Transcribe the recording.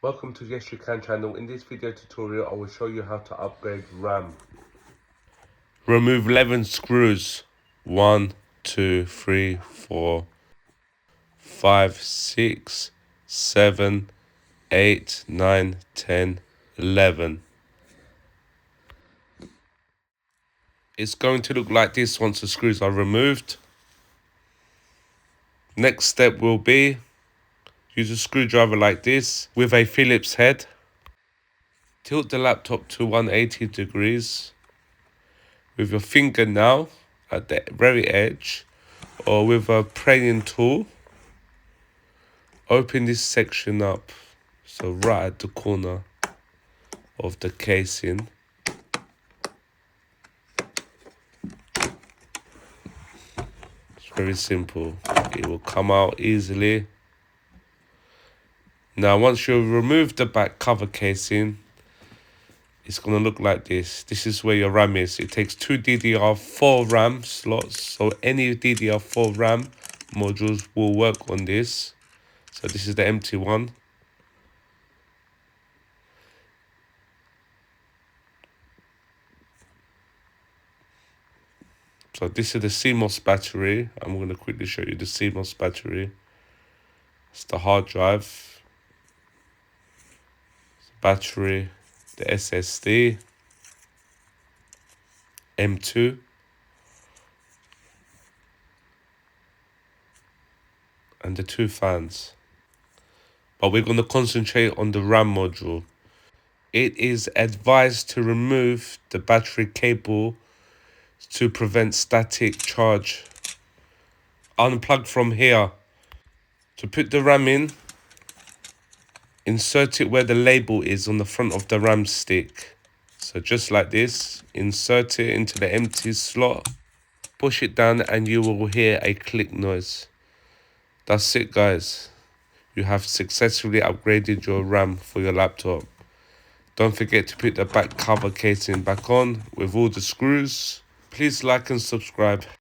Welcome to Yes You Can channel. In this video tutorial, I will show you how to upgrade RAM. Remove 11 screws. 1, 2, 3, 4, 5, 6, 7, 8, 9, 10, 11. It's going to look like this once the screws are removed. Next step will be use a screwdriver like this with a Phillips head. Tilt the laptop to 180 degrees with your finger now at the very edge, or with a praying tool. Open this section up, so right at the corner of the casing. It's very simple. It will come out easily. Now once you've removed the back cover casing, it's going to look like this. This is where your RAM is. It takes 2 DDR4 RAM slots, so any DDR4 RAM modules will work on this. So this is the empty one. So this is the CMOS battery. I'm going to quickly show you the CMOS battery. It's the hard drive, battery, the SSD, M2, and the 2 fans. But we're going to concentrate on the RAM module. It is advised to remove the battery cable to prevent static charge. Unplug from here. To put the RAM in, insert it where the label is on the front of the RAM stick. So just like this, insert it into the empty slot, push it down, and you will hear a click noise. That's it, guys. You have successfully upgraded your RAM for your laptop. Don't forget to put the back cover casing back on with all the screws. Please like and subscribe.